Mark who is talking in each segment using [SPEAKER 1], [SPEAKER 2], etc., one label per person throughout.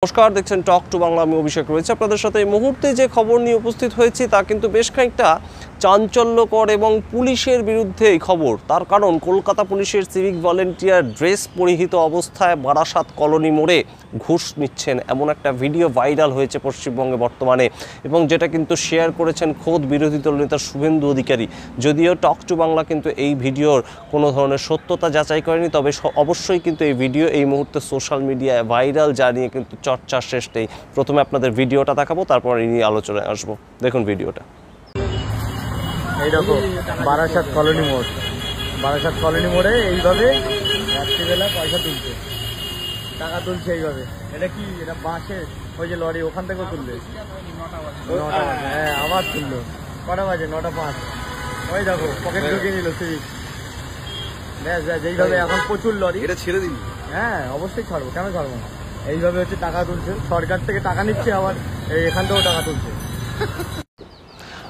[SPEAKER 1] নমস্কার, দেখছেন talk to Bangla. আমি অভিষেক রয়েছে আপনাদের সাথে। এই মুহূর্তে যে খবর নিয়ে উপস্থিত হয়েছি তা কিন্তু বেশ খানিকটা চাঞ্চল্যকর এবং পুলিশের বিরুদ্ধে এই খবর। তার কারণ কলকাতা পুলিশের সিভিক ভলেন্টিয়ার ড্রেস পরিহিত অবস্থায় বারাসাত কলোনি মোড়ে ঘুষ নিচ্ছেন এমন একটা ভিডিও ভাইরাল হয়েছে পশ্চিমবঙ্গে বর্তমানে, এবং যেটা কিন্তু শেয়ার করেছেন খোদ বিরোধী দলনেতা শুভেন্দু অধিকারী। যদিও টক টু বাংলা কিন্তু এই ভিডিওর কোনো ধরনের সত্যতা যাচাই করেনি, তবে অবশ্যই কিন্তু এই ভিডিও এই মুহূর্তে সোশ্যাল মিডিয়ায় ভাইরাল, যা নিয়ে কিন্তু চর্চার শেষ নেই। প্রথমে আপনাদের ভিডিওটা দেখাবো, তারপর এই নিয়ে আলোচনায় আসবো। দেখুন ভিডিওটা।
[SPEAKER 2] এই দেখো বারাসাত কলোনি মোড়, বারাসাত কলোনি মোড়ে এইভাবে রাত্রিবেলা পয়সা তুলছে, টাকা তুলছে এইভাবে। এটা কি, এটা বাসের ওই যে লরি ওখান থেকেও তুলবে। 9টা বাজে, হ্যাঁ আবার তুললো। কটা বাজে? 9:05। ওই দেখো পকেট ঢুকিয়ে নিল সিভিক। ব্যাস ব্যাস, এইভাবে এখন প্রচুর লরি।
[SPEAKER 3] এটা ছেড়ে দিন।
[SPEAKER 2] হ্যাঁ অবশ্যই ছাড়বো, কেন ছাড়বো না। এইভাবে হচ্ছে টাকা তুলছে, সরকার থেকে টাকা নিচ্ছে, আবার এখান থেকেও টাকা তুলছে।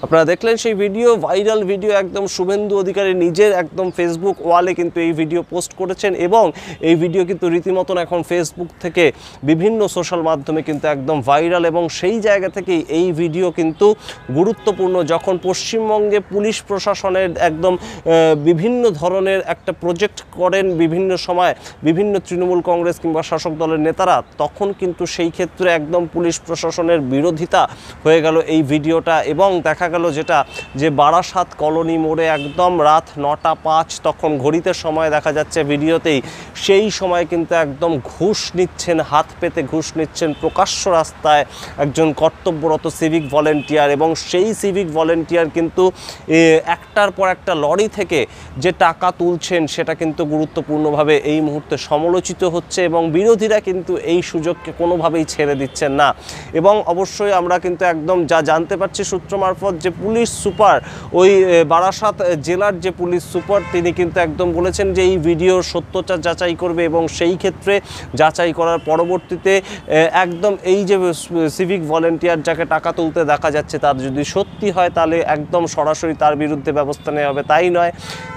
[SPEAKER 1] আপনারা দেখলেন সেই ভিডিও, ভাইরাল ভিডিও। একদম শুভেন্দু অধিকারী নিজের একদম ফেসবুক ওয়ালে কিন্তু এই ভিডিও পোস্ট করেছেন, এবং এই ভিডিও কিন্তু রীতিমতন এখন ফেসবুক থেকে বিভিন্ন সোশ্যাল মাধ্যমে কিন্তু একদম ভাইরাল। এবং সেই জায়গা থেকেই এই ভিডিও কিন্তু গুরুত্বপূর্ণ, যখন পশ্চিমবঙ্গে পুলিশ প্রশাসনের একদম বিভিন্ন ধরনের একটা প্রজেক্ট করেন বিভিন্ন সময় বিভিন্ন তৃণমূল কংগ্রেস কিংবা শাসক দলের নেতারা, তখন কিন্তু সেই ক্ষেত্রে একদম পুলিশ প্রশাসনের বিরোধিতা হয়ে গেল এই ভিডিওটা। এবং দেখা গেল যেটা, যে বারাসাত কলোনি মোড়ে একদম রাত 9:05, তখন ঘড়িতে সময় দেখা যাচ্ছে ভিডিওতেই, সেই সময় কিন্তু একদম ঘুষ নিচ্ছেন, হাত পেতে ঘুষ নিচ্ছেন প্রকাশ্য রাস্তায় একজন কর্তব্যরত সিভিক ভলেন্টিয়ার। এবং সেই সিভিক ভলেন্টিয়ার কিন্তু একটার পর একটা লরি থেকে যে টাকা তুলছেন, সেটা কিন্তু গুরুত্বপূর্ণভাবে এই মুহূর্তে সমালোচিত হচ্ছে, এবং বিরোধীরা কিন্তু এই সুযোগকে কোনোভাবেই ছেড়ে দিচ্ছেন না। এবং অবশ্যই আমরা কিন্তু একদম যা জানতে পারছি সূত্র মারফত, যে পুলিশ সুপার, ওই বারাসাত জেলার যে পুলিশ সুপার, তিনি কিন্তু একদম বলেছেন যে এই ভিডিওর সত্যতা যাচাই করবে, এবং সেই ক্ষেত্রে যাচাই করার পরবর্তীতে একদম এই যে সিভিক ভলেন্টিয়ার যাকে টাকা তুলতে দেখা যাচ্ছে, তার যদি সত্যি হয় তাহলে একদম সরাসরি তার বিরুদ্ধে ব্যবস্থা নেওয়া হবে। তাই নয়,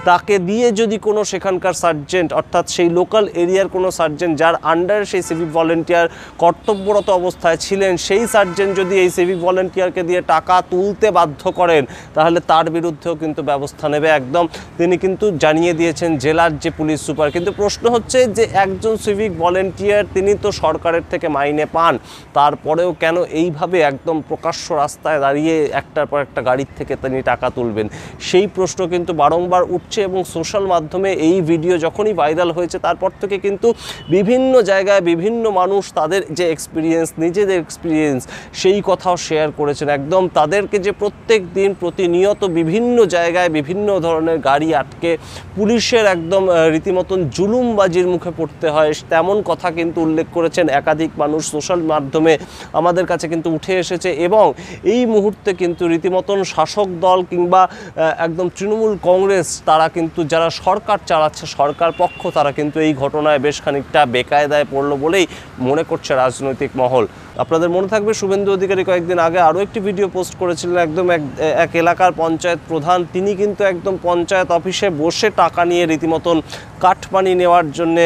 [SPEAKER 1] তাকে দিয়ে যদি কোনো সেখানকার সার্জেন্ট, অর্থাৎ সেই লোকাল এরিয়ার কোনো সার্জেন্ট যার আন্ডারে সেই সিভিক ভলেন্টিয়ার কর্তব্যরত অবস্থায় ছিলেন, সেই সার্জেন্ট যদি এই সিভিক ভলেন্টিয়ারকে দিয়ে টাকা তুলতে বাধ্য করেন, তাহলে তার বিরুদ্ধেও কিন্তু ব্যবস্থা নেবে একদম, তিনি কিন্তু জানিয়ে দিয়েছেন জেলার যে পুলিশ সুপার। কিন্তু প্রশ্ন হচ্ছে যে একজন সিভিক ভলেন্টিয়ার, তিনি তো সরকারের থেকে মাইনে পান, তারপরেও কেন এইভাবে একদম প্রকাশ্য রাস্তায় দাঁড়িয়ে একটার পর একটা গাড়ির থেকে তিনি টাকা তুলবেন? সেই প্রশ্ন কিন্তু বারংবার উঠছে। এবং সোশ্যাল মাধ্যমে এই ভিডিও যখনই ভাইরাল হয়েছে, তারপর থেকে কিন্তু বিভিন্ন জায়গায় বিভিন্ন মানুষ তাদের যে এক্সপিরিয়েন্স, নিজেদের এক্সপিরিয়েন্স, সেই কথাও শেয়ার করেছেন। একদম তাদেরকে যে প্রত্যেক দিন প্রতিনিয়ত বিভিন্ন জায়গায় বিভিন্ন ধরনের গাড়ি আটকে পুলিশের একদম রীতিমতন জুলুমবাজির মুখে পড়তে হয়, তেমন কথা কিন্তু উল্লেখ করেছেন একাধিক মানুষ। সোশ্যাল মাধ্যমে আমাদের কাছে কিন্তু উঠে এসেছে, এবং এই মুহূর্তে কিন্তু রীতিমতন শাসক দল কিংবা একদম তৃণমূল কংগ্রেস, তারা কিন্তু যারা সরকার চালাচ্ছে, সরকার পক্ষ, তারা কিন্তু এই ঘটনায় বেশ খানিকটা বেকায়দায় পড়লো বলেই মনে করছে রাজনৈতিক মহল। আপনাদের মনে থাকবে শুভেন্দু অধিকারী কয়েকদিন আগে আরও একটি ভিডিও পোস্ট করেছিলেন। একদম এক এলাকার পঞ্চায়েত প্রধান, তিনি কিন্তু একদম পঞ্চায়েত অফিসে বসে টাকা নিয়ে রীতিমতন কাঠপানি নেওয়ার জন্য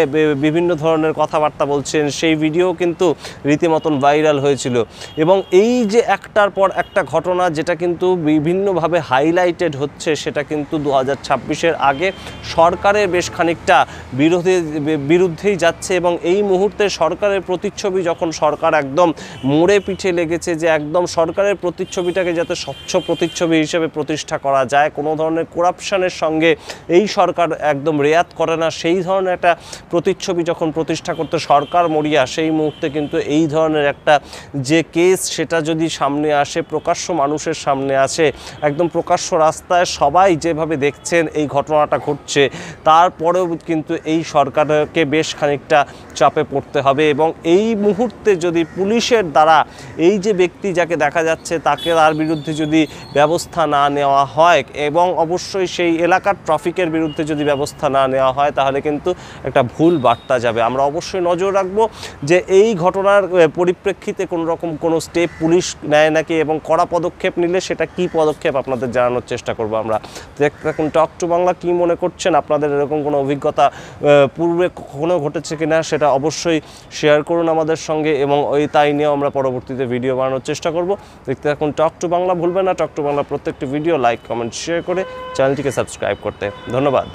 [SPEAKER 1] বিভিন্ন ধরনের কথাবার্তা বলছেন। সেই ভিডিও কিন্তু রীতিমতন ভাইরাল হয়েছিল। এবং এই যে একটার পর একটা ঘটনা যেটা কিন্তু বিভিন্নভাবে হাইলাইটেড হচ্ছে, সেটা কিন্তু 2026-এর আগে সরকারের বেশ খানিকটা বিরুদ্ধেই যাচ্ছে। এবং এই মুহূর্তে সরকারের প্রতিচ্ছবি, যখন সরকার একদম মোড়ে পিঠে লেগেছে যে একদম সরকারের প্রতিচ্ছবিটাকে যাতে স্বচ্ছ প্রতিচ্ছবি হিসেবে প্রতিষ্ঠা করা যায়, কোনো ধরনের করাপশানের সঙ্গে এই সরকার একদম রেয়াত করে না, সেই ধরনের একটা প্রতিচ্ছবি যখন প্রতিষ্ঠা করতে সরকার মরিয়া, সেই মুহূর্তে কিন্তু এই ধরনের একটা যে কেস, সেটা যদি সামনে আসে, প্রকাশ্য মানুষের সামনে আসে, একদম প্রকাশ্য রাস্তায় সবাই যেভাবে দেখছেন এই ঘটনাটা ঘটছে, তারপরেও কিন্তু এই সরকারকে বেশ খানিকটা চাপে পড়তে হবে। এবং এই মুহূর্তে যদি পুলিশের দ্বারা এই যে ব্যক্তি যাকে দেখা যাচ্ছে, তাকে তার বিরুদ্ধে যদি ব্যবস্থা না নেওয়া হয়, এবং অবশ্যই সেই এলাকার ট্রাফিকের বিরুদ্ধে যদি ব্যবস্থা না নেওয়া হয়, তাহলে কিন্তু একটা একটা ভুল বার্তা যাবে। আমরা অবশ্যই নজর রাখবো যে এই ঘটনার পরিপ্রেক্ষিতে কোনো রকম কোনো স্টেপ পুলিশ নেয় নাকি, এবং কড়া পদক্ষেপ নিলে সেটা কি পদক্ষেপ আপনাদের জানানোর চেষ্টা করব আমরা। দেখতে থাকুন টক টু বাংলা। কী মনে করছেন, আপনাদের এরকম কোনো অভিজ্ঞতা পূর্বে কখনো ঘটেছে কিনা সেটা অবশ্যই শেয়ার করুন আমাদের সঙ্গে, এবং তাই নিয়েও আমরা পরবর্তীতে ভিডিও বানানোর চেষ্টা করব। দেখতে থাকুন টক টু বাংলা। ভুলবেন না টক টু বাংলা প্রত্যেকটি ভিডিও লাইক, কমেন্ট, শেয়ার করে চ্যানেলটিকে সাবস্ক্রাইব করতে। ধন্যবাদ।